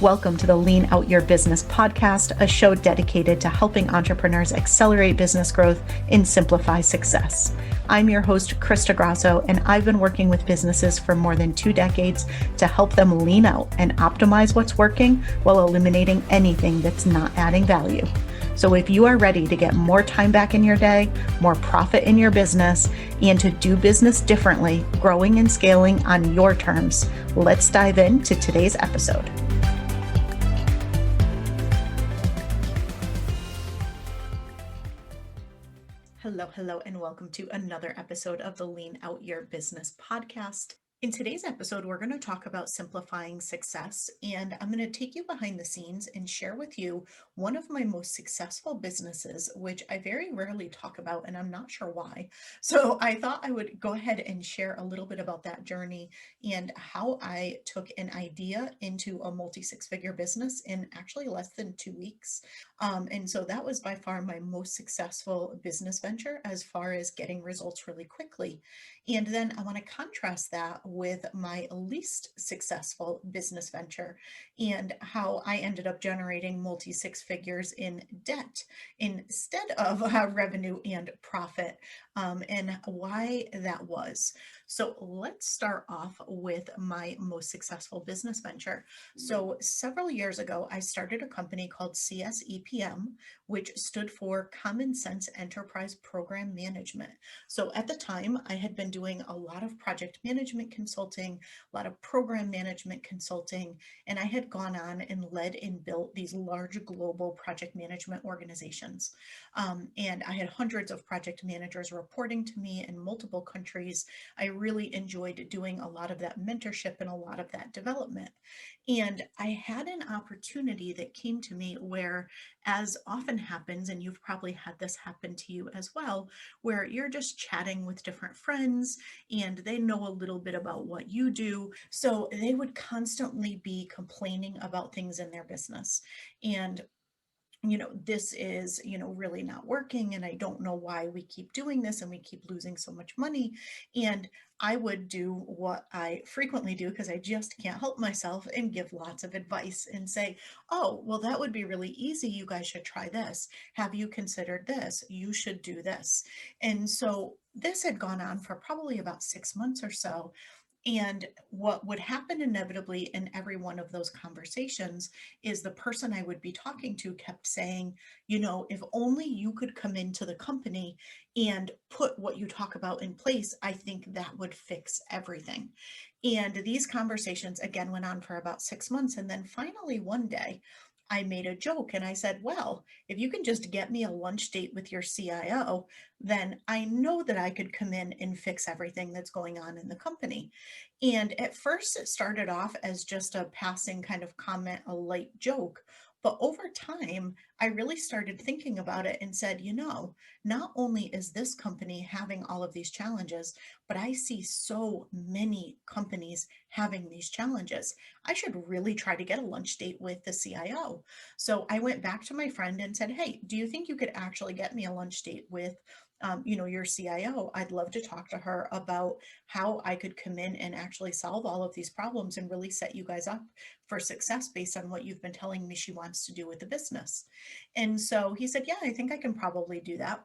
Welcome to the Lean Out Your Business podcast, a show dedicated to helping entrepreneurs accelerate business growth and simplify success. I'm your host, Crista Grasso, and I've been working with businesses for more than 2 decades to help them lean out and optimize what's working while eliminating anything that's not adding value. So if you are ready to get more time back in your day, more profit in your business, and to do business differently, growing and scaling on your terms, let's dive into today's episode. Hello, and welcome to another episode of the Lean Out Your Business podcast. In today's episode, we're going to talk about simplifying success, and I'm going to take you behind the scenes and share with you one of my most successful businesses, which I very rarely talk about, and I'm not sure why. So I thought I would go ahead and share a little bit about that journey and how I took an idea into a multi-six-figure business in actually less than 2 weeks. And so that was by far my most successful business venture as far as getting results really quickly. And then I want to contrast that with my least successful business venture and how I ended up generating multi-six figures in debt instead of revenue and profit, and why that was. So let's start off with my most successful business venture. So several years ago, I started a company called CSEPM, which stood for Common Sense Enterprise Program Management. So at the time, I had been doing a lot of project management consulting, a lot of program management consulting, and I had gone on and led and built these large global project management organizations. And I had hundreds of project managers reporting to me in multiple countries. I really enjoyed doing a lot of that mentorship and a lot of that development. And I had an opportunity that came to me where, as often happens, and you've probably had this happen to you as well, where you're just chatting with different friends and they know a little bit about what you do. So they would constantly be complaining about things in their business. And this is, really not working. And I don't know why we keep doing this and we keep losing so much money. And I would do what I frequently do because I just can't help myself and give lots of advice and say, oh, well, that would be really easy. You guys should try this. Have you considered this? You should do this. And so this had gone on for probably about 6 months or so. And what would happen inevitably in every one of those conversations is the person I would be talking to kept saying, if only you could come into the company and put what you talk about in place, I think that would fix everything. And these conversations again went on for about 6 months. And then finally one day, I made a joke and I said, well, if you can just get me a lunch date with your CIO, then I know that I could come in and fix everything that's going on in the company. And at first, it started off as just a passing kind of comment, a light joke. But over time, I really started thinking about it and said, not only is this company having all of these challenges, but I see so many companies having these challenges. I should really try to get a lunch date with the CIO. So I went back to my friend and said, hey, do you think you could actually get me a lunch date with your CIO? I'd love to talk to her about how I could come in and actually solve all of these problems and really set you guys up for success based on what you've been telling me she wants to do with the business. And so he said, yeah, I think I can probably do that.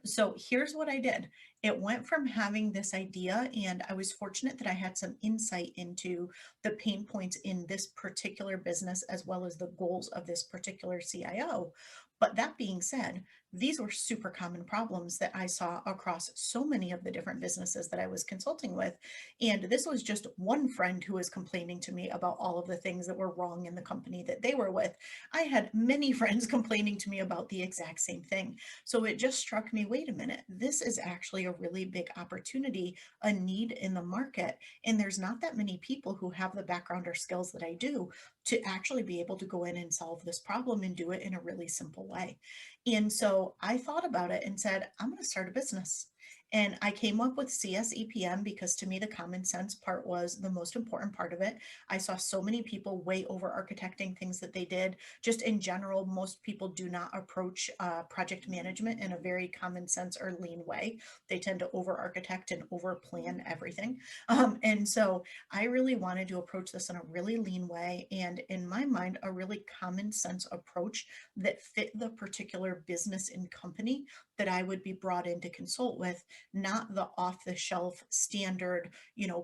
So here's what I did. It went from having this idea, and I was fortunate that I had some insight into the pain points in this particular business as well as the goals of this particular CIO. But that being said, these were super common problems that I saw across so many of the different businesses that I was consulting with. And this was just one friend who was complaining to me about all of the things that were wrong in the company that they were with. I had many friends complaining to me about the exact same thing. So it just struck me, wait a minute, this is actually a really big opportunity, a need in the market. And there's not that many people who have the background or skills that I do to actually be able to go in and solve this problem and do it in a really simple way. And so I thought about it and said, I'm going to start a business. And I came up with CSEPM because to me, the common sense part was the most important part of it. I saw so many people way over architecting things that they did. Just in general, most people do not approach project management in a very common sense or lean way. They tend to over architect and over plan everything. And so I really wanted to approach this in a really lean way. And in my mind, a really common sense approach that fit the particular business and company that I would be brought in to consult with, not the off the shelf standard,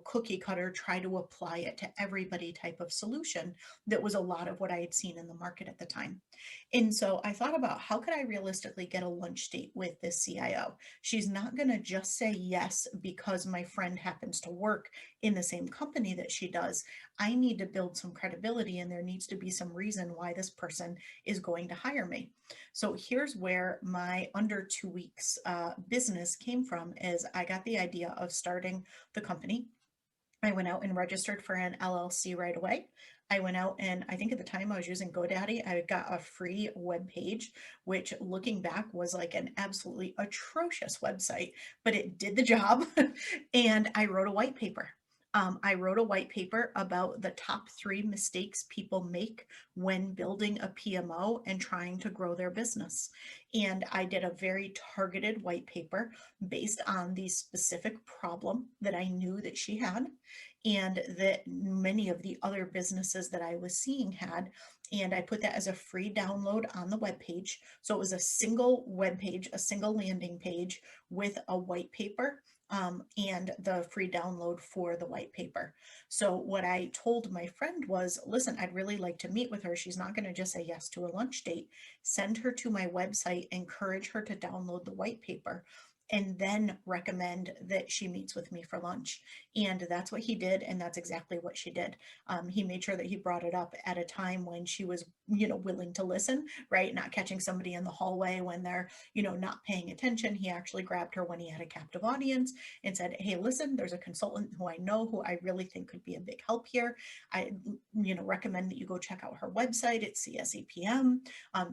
cookie cutter, try to apply it to everybody type of solution that was a lot of what I had seen in the market at the time. And so I thought about how could I realistically get a lunch date with this CIO? She's not going to just say yes because my friend happens to work in the same company that she does. I need to build some credibility and there needs to be some reason why this person is going to hire me. So here's where my under 2 weeks business came from is I got the idea of starting the company. I went out and registered for an LLC right away. I went out and I think at the time I was using GoDaddy. I got a free web page, which looking back was like an absolutely atrocious website, but it did the job. And I wrote a white paper. I wrote a white paper about the top 3 mistakes people make when building a PMO and trying to grow their business. And I did a very targeted white paper based on the specific problem that I knew that she had and that many of the other businesses that I was seeing had. And I put that as a free download on the web page. So it was a single web page, a single landing page with a white paper and the free download for the white paper. So what I told my friend was, listen, I'd really like to meet with her. She's not going to just say yes to a lunch date. Send her to my website, encourage her to download the white paper, and then recommend that she meets with me for lunch. And that's what he did. And that's exactly what she did. He made sure that he brought it up at a time when she was, willing to listen, right? Not catching somebody in the hallway when they're, not paying attention. He actually grabbed her when he had a captive audience and said, hey, listen, there's a consultant who I know who I really think could be a big help here. I, recommend that you go check out her website. It's CSEPM.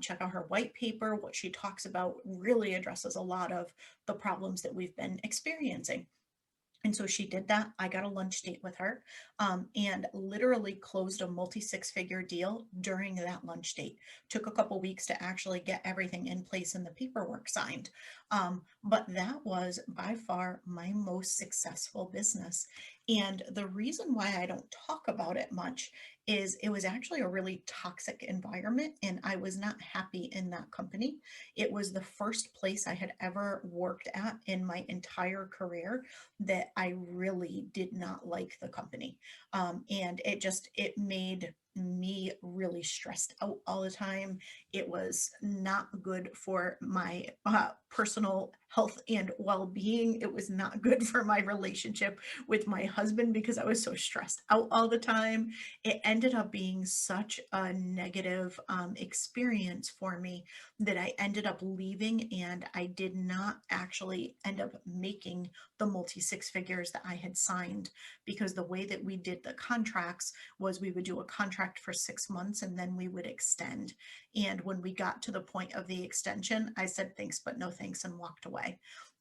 Check out her white paper. What she talks about really addresses a lot of the problems that we've been experiencing. And so she did that. I got a lunch date with her and literally closed a multi-6-figure deal during that lunch date. Took a couple weeks to actually get everything in place and the paperwork signed. But that was by far my most successful business. And the reason why I don't talk about it much is it was actually a really toxic environment and I was not happy in that company. It was the first place I had ever worked at in my entire career that I really did not like the company. And it made me really stressed out all the time. It was not good for my personal health and well-being. It was not good for my relationship with my husband because I was so stressed out all the time. It ended up being such a negative experience for me that I ended up leaving and I did not actually end up making the multi-6 figures that I had signed because the way that we did the contracts was we would do a contract for 6 months and then we would extend. And when we got to the point of the extension, I said thanks, but no thanks and walked away.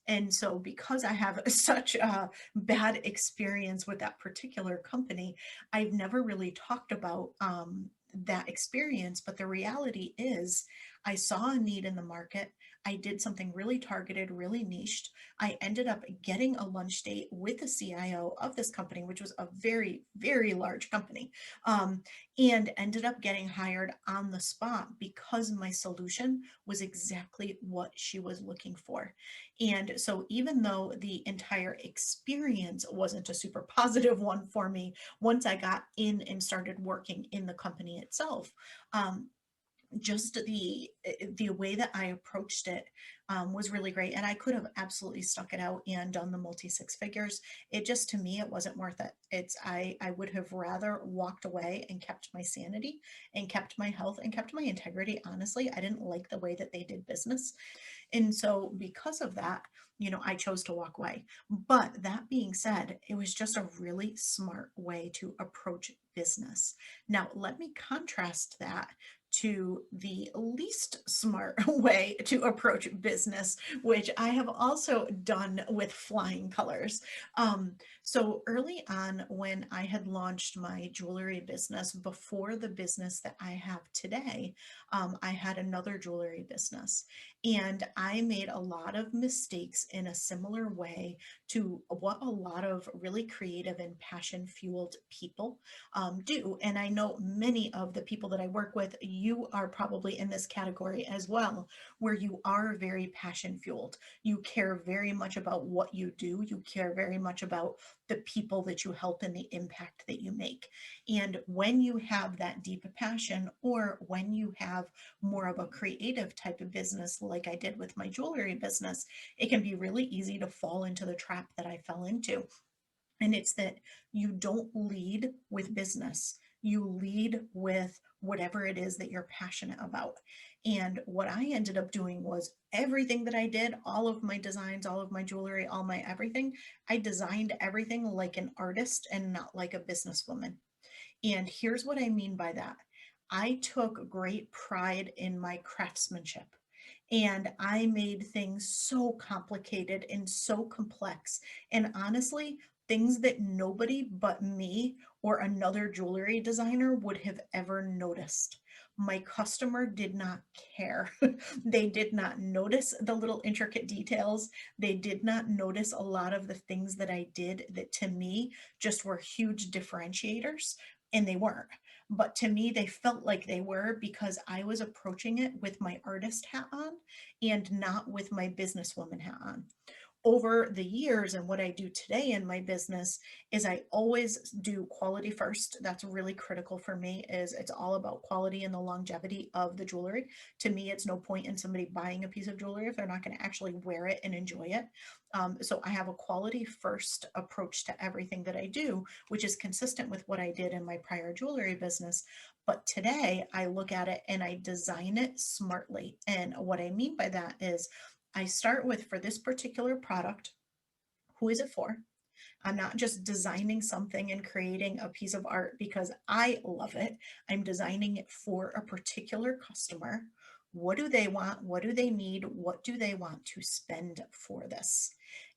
And so because I have such a bad experience with that particular company, I've never really talked about that experience. But the reality is I saw a need in the market. I did something really targeted, really niched. I ended up getting a lunch date with the CIO of this company, which was a very, very large company, and ended up getting hired on the spot because my solution was exactly what she was looking for. And so even though the entire experience wasn't a super positive one for me, once I got in and started working in the company itself, um, just the way that I approached it was really great. And I could have absolutely stuck it out and done the multi-6 figures. It just, to me, it wasn't worth it. I would have rather walked away and kept my sanity and kept my health and kept my integrity. Honestly, I didn't like the way that they did business. And so because of that, I chose to walk away. But that being said, it was just a really smart way to approach business. Now, let me contrast that to the least smart way to approach business, which I have also done with flying colors. Um, so early on, when I had launched my jewelry business before the business that I have today, I had another jewelry business, and I made a lot of mistakes in a similar way to what a lot of really creative and passion fueled people do. And I know many of the people that I work with, you are probably in this category as well, where you are very passion fueled. You care very much about what you do, you care very much about the people that you help and the impact that you make. And when you have that deep passion, or when you have more of a creative type of business, like I did with my jewelry business, it can be really easy to fall into the trap that I fell into. And it's that you don't lead with business, you lead with whatever it is that you're passionate about. And what I ended up doing was everything that I did, all of my designs, all of my jewelry, all my everything, I designed everything like an artist and not like a businesswoman. And here's what I mean by that: I took great pride in my craftsmanship. And I made things so complicated and so complex. And honestly, things that nobody but me or another jewelry designer would have ever noticed. My customer did not care. They did not notice the little intricate details. They did not notice a lot of the things that I did that to me just were huge differentiators, and they weren't. But to me, they felt like they were because I was approaching it with my artist hat on and not with my businesswoman hat on. Over the years, and what I do today in my business is I always do quality first. That's really critical for me. Is it's all about quality and the longevity of the jewelry. To me, it's no point in somebody buying a piece of jewelry if they're not going to actually wear it and enjoy it. So I have a quality first approach to everything that I do, which is consistent with what I did in my prior jewelry business. But today I look at it and I design it smartly. And what I mean by that is I start with, for this particular product, who is it for? I'm not just designing something and creating a piece of art because I love it. I'm designing it for a particular customer. What do they want? What do they need? What do they want to spend for this?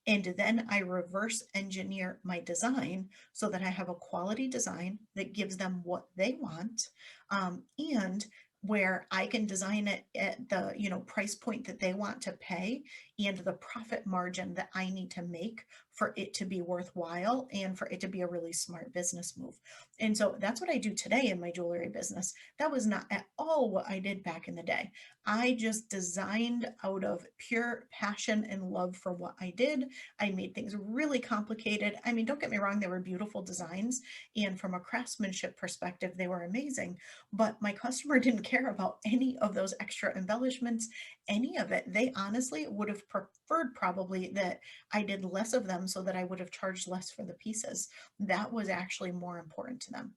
And then I reverse engineer my design so that I have a quality design that gives them what they want, and where I can design it at the price point that they want to pay and the profit margin that I need to make for it to be worthwhile and for it to be a really smart business move. And so that's what I do today in my jewelry business. That was not at all what I did back in the day. I just designed out of pure passion and love for what I did. I made things really complicated. I mean, don't get me wrong, they were beautiful designs. And from a craftsmanship perspective, they were amazing. But my customer didn't care about any of those extra embellishments, any of it. They honestly would have preferred probably that I did less of them so that I would have charged less for the pieces. That was actually more important to them.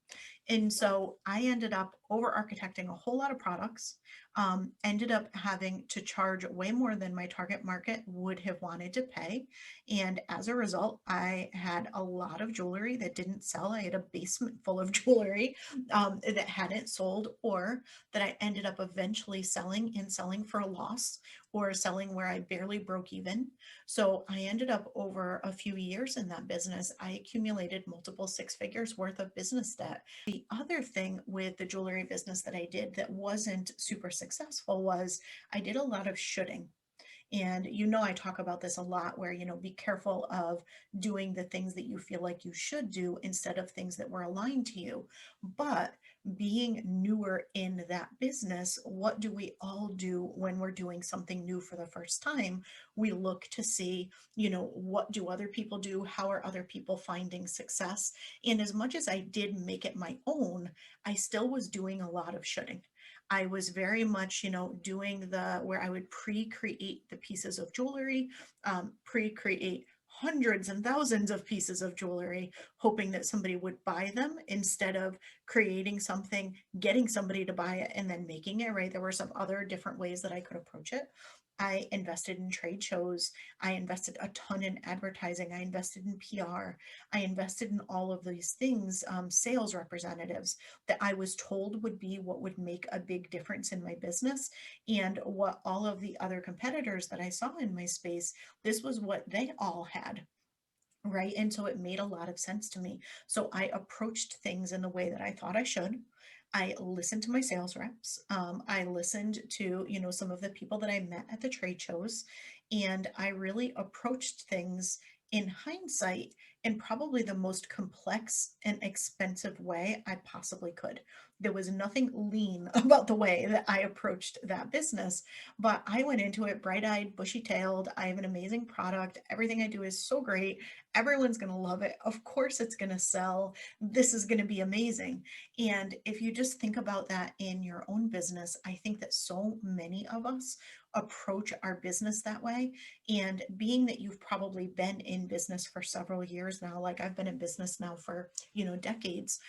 And so I ended up over architecting a whole lot of products, ended up having to charge way more than my target market would have wanted to pay. And as a result, I had a lot of jewelry that didn't sell. I had a basement full of jewelry that hadn't sold, or that I ended up eventually selling and selling for a loss, or selling where I barely broke even. So I ended up, over a few years in that business, I accumulated multiple six figures worth of business debt. The other thing with the jewelry business that I did that wasn't super successful was I did a lot of shoulding. And I talk about this a lot, where, be careful of doing the things that you feel like you should do instead of things that were aligned to you. But being newer in that business, what do we all do when we're doing something new for the first time? We look to see, what do other people do? How are other people finding success? And as much as I did make it my own, I still was doing a lot of shoulding. I was very much, doing where I would pre-create the pieces of jewelry, pre-create hundreds and thousands of pieces of jewelry, hoping that somebody would buy them, instead of creating something, getting somebody to buy it, and then making it, right? There were some other different ways that I could approach it. I invested in trade shows. I invested a ton in advertising. I invested in PR. I invested in all of these things, sales representatives that I was told would be what would make a big difference in my business. And what all of the other competitors that I saw in my space, this was what they all had. Right. And so it made a lot of sense to me. So I approached things in the way that I thought I should. I listened to my sales reps. I listened to, some of the people that I met at the trade shows, and I really approached things in hindsight in probably the most complex and expensive way I possibly could. There was nothing lean about the way that I approached that business, but I went into it bright-eyed, bushy-tailed. I have an amazing product. Everything I do is so great. Everyone's going to love it. Of course, it's going to sell. This is going to be amazing. And if you just think about that in your own business, I think that so many of us approach our business that way. And being that you've probably been in business for several years now, like I've been in business now for, decades.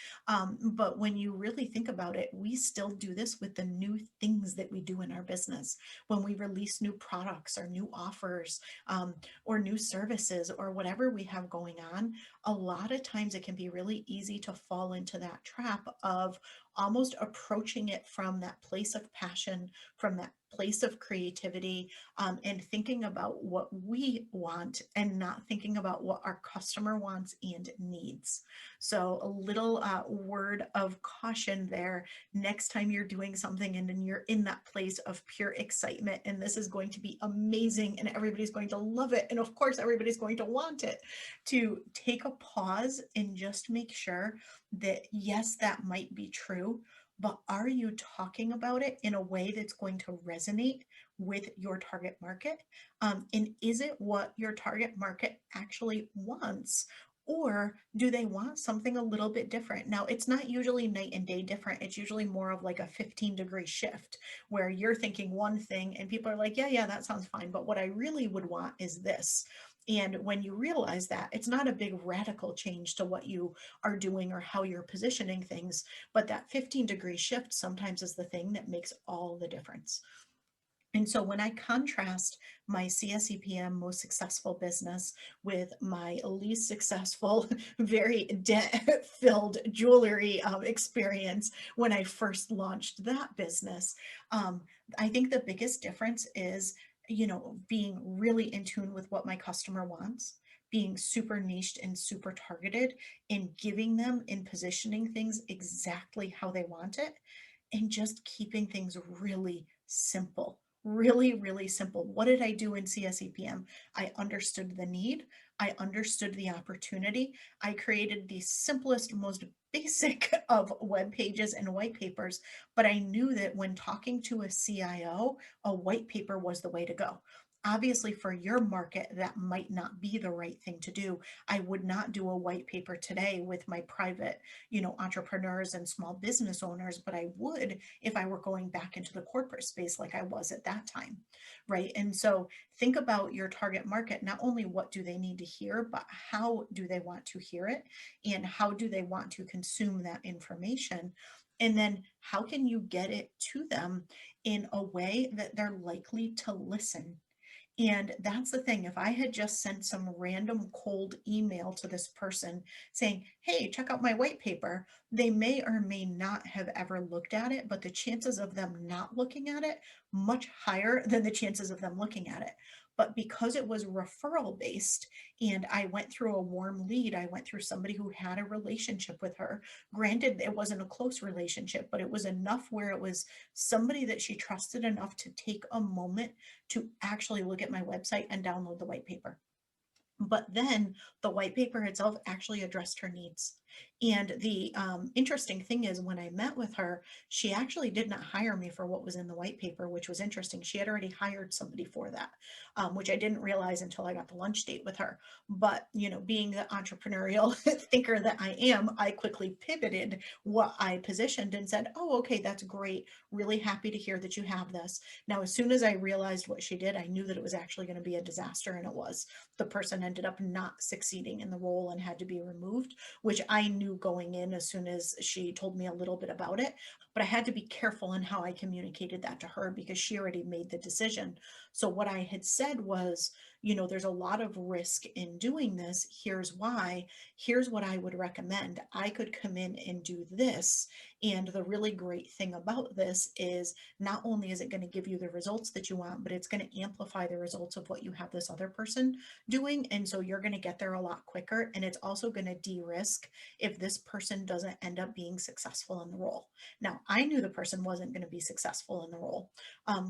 But when you really think about it, we still do this with the new things that we do in our business. When we release new products or new offers, or new services or whatever we have going on, a lot of times it can be really easy to fall into that trap of almost approaching it from that place of passion, from that place of creativity, and thinking about what we want and not thinking about what our customer wants and needs. So, a little word of caution there next time you're doing something and then you're in that place of pure excitement and this is going to be amazing and everybody's going to love it. And of course, everybody's going to want it, to take a pause and just make sure that, yes, that might be true, but are you talking about it in a way that's going to resonate with your target market? And is it what your target market actually wants? Or do they want something a little bit different? Now, it's not usually night and day different. It's usually more of like a 15-degree shift where you're thinking one thing and people are like, yeah, that sounds fine. But what I really would want is this. And when you realize that, it's not a big radical change to what you are doing or how you're positioning things, but that 15-degree shift sometimes is the thing that makes all the difference. And so when I contrast my CSEPM most successful business with my least successful, very debt filled jewelry experience when I first launched that business, I think the biggest difference is, being really in tune with what my customer wants, being super niched and super targeted, and giving them and positioning things exactly how they want it, and just keeping things really simple. Really, really simple. What did I do in CSEPM? I understood the need. I understood the opportunity. I created the simplest, most basic of web pages and white papers, but I knew that when talking to a CIO, a white paper was the way to go. Obviously, for your market, that might not be the right thing to do. I would not do a white paper today with my private, entrepreneurs and small business owners, but I would if I were going back into the corporate space like I was at that time, right? And so think about your target market, not only what do they need to hear, but how do they want to hear it and how do they want to consume that information? And then how can you get it to them in a way that they're likely to listen? And that's the thing. If I had just sent some random cold email to this person saying, hey, check out my white paper, they may or may not have ever looked at it, but the chances of them not looking at it, much higher than the chances of them looking at it. But because it was referral based and I went through a warm lead, I went through somebody who had a relationship with her. Granted, it wasn't a close relationship, but it was enough where it was somebody that she trusted enough to take a moment to actually look at my website and download the white paper. But then the white paper itself actually addressed her needs. And the interesting thing is, when I met with her, she actually did not hire me for what was in the white paper, which was interesting. She had already hired somebody for that, which I didn't realize until I got the lunch date with her. But, being the entrepreneurial thinker that I am, I quickly pivoted what I positioned and said, oh, okay, that's great. Really happy to hear that you have this. Now, as soon as I realized what she did, I knew that it was actually going to be a disaster, and it was. The person ended up not succeeding in the role and had to be removed, which I knew knew going in as soon as she told me a little bit about it, but I had to be careful in how I communicated that to her because she already made the decision. So what I had said was, there's a lot of risk in doing this. Here's why. Here's what I would recommend. I could come in and do this. And the really great thing about this is not only is it going to give you the results that you want, but it's going to amplify the results of what you have this other person doing. And so you're going to get there a lot quicker. And it's also going to de-risk if this person doesn't end up being successful in the role. Now, I knew the person wasn't going to be successful in the role,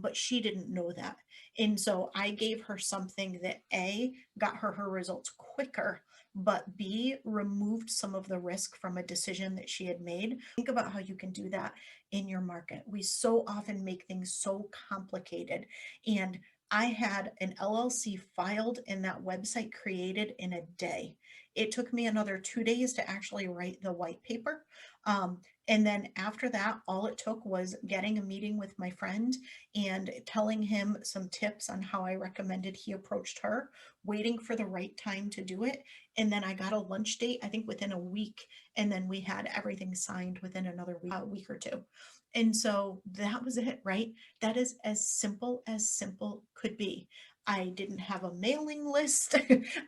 but she didn't know that. And so I gave her something that A, got her results quicker, but B, removed some of the risk from a decision that she had made. Think about how you can do that in your market. We so often make things so complicated. And I had an LLC filed and that website created in a day. It took me another 2 days to actually write the white paper. And then after that, all it took was getting a meeting with my friend and telling him some tips on how I recommended he approached her, waiting for the right time to do it. And then I got a lunch date, I think within a week. And then we had everything signed within another week or two. And so that was it, right? That is as simple could be. I didn't have a mailing list.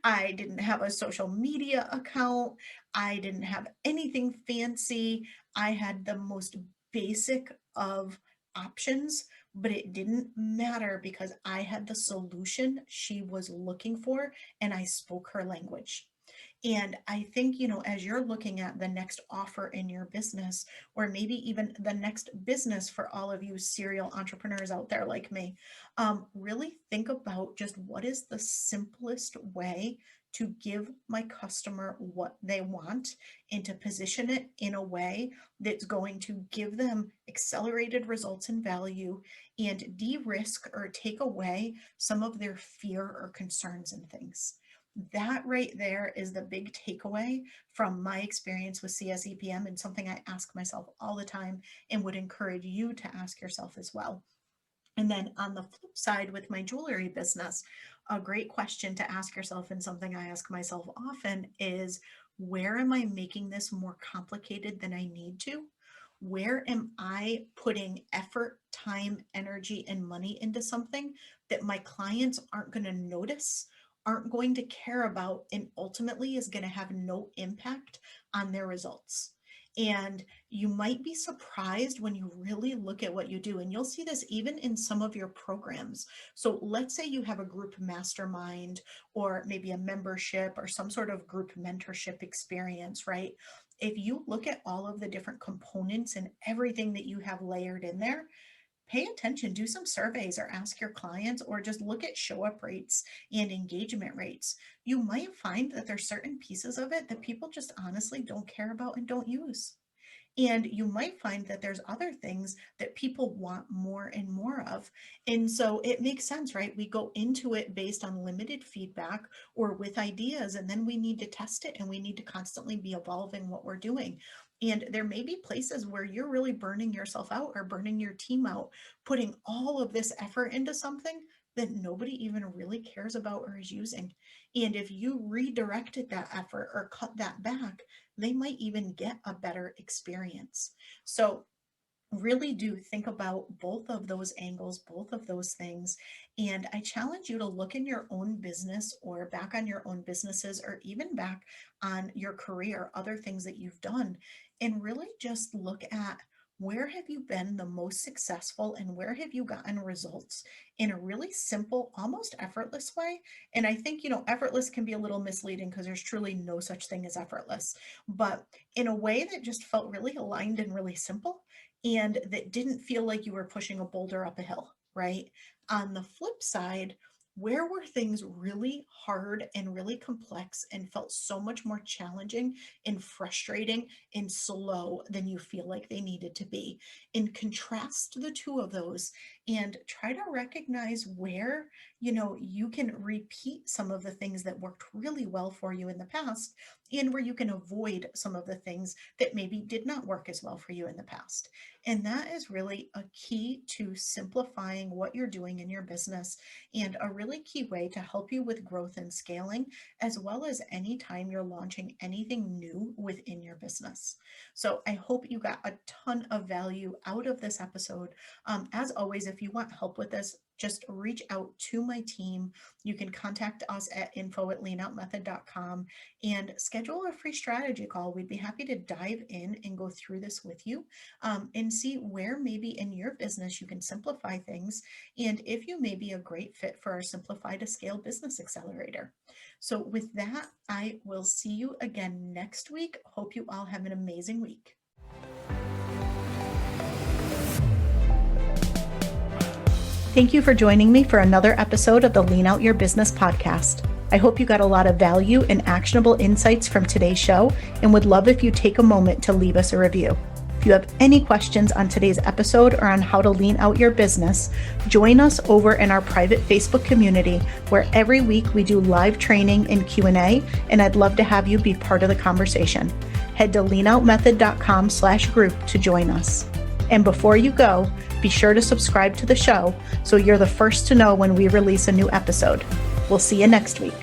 I didn't have a social media account. I didn't have anything fancy. I had the most basic of options, but it didn't matter because I had the solution she was looking for and I spoke her language. And I think, as you're looking at the next offer in your business, or maybe even the next business for all of you serial entrepreneurs out there like me, really think about just what is the simplest way to give my customer what they want and to position it in a way that's going to give them accelerated results and value and de-risk or take away some of their fear or concerns and things. That right there is the big takeaway from my experience with CSEPM and something I ask myself all the time and would encourage you to ask yourself as well. And then on the flip side, with my jewelry business, a great question to ask yourself, and something I ask myself often, is where am I making this more complicated than I need to? Where am I putting effort, time, energy, and money into something that my clients aren't going to notice, aren't going to care about, and ultimately is going to have no impact on their results? And you might be surprised when you really look at what you do. And you'll see this even in some of your programs. So let's say you have a group mastermind or maybe a membership or some sort of group mentorship experience, right? If you look at all of the different components and everything that you have layered in there, pay attention, do some surveys or ask your clients or just look at show up rates and engagement rates. You might find that there's certain pieces of it that people just honestly don't care about and don't use. And you might find that there's other things that people want more and more of. And so it makes sense, right? We go into it based on limited feedback or with ideas, and then we need to test it and we need to constantly be evolving what we're doing. And there may be places where you're really burning yourself out or burning your team out, putting all of this effort into something that nobody even really cares about or is using. And if you redirected that effort or cut that back, they might even get a better experience. So really do think about both of those angles, both of those things. And I challenge you to look in your own business or back on your own businesses or even back on your career, other things that you've done, and really just look at where have you been the most successful and where have you gotten results in a really simple, almost effortless way. And I think, effortless can be a little misleading because there's truly no such thing as effortless, but in a way that just felt really aligned and really simple and that didn't feel like you were pushing a boulder up a hill, right? On the flip side, where were things really hard and really complex and felt so much more challenging and frustrating and slow than you feel like they needed to be? And contrast the two of those and try to recognize where you can repeat some of the things that worked really well for you in the past, and where you can avoid some of the things that maybe did not work as well for you in the past. And that is really a key to simplifying what you're doing in your business, and a really key way to help you with growth and scaling, as well as anytime you're launching anything new within your business. So I hope you got a ton of value out of this episode. As always, if you want help with this, just reach out to my team. You can contact us at info@leanoutmethod.com and schedule a free strategy call. We'd be happy to dive in and go through this with you, and see where maybe in your business you can simplify things, and if you may be a great fit for our Simplify to Scale Business Accelerator. So with that, I will see you again next week. Hope you all have an amazing week. Thank you for joining me for another episode of the Lean Out Your Business podcast. I hope you got a lot of value and actionable insights from today's show, and would love if you take a moment to leave us a review. If you have any questions on today's episode or on how to lean out your business, join us over in our private Facebook community, where every week we do live training and Q&A, and I'd love to have you be part of the conversation. Head to leanoutmethod.com/group to join us. And before you go, be sure to subscribe to the show so you're the first to know when we release a new episode. We'll see you next week.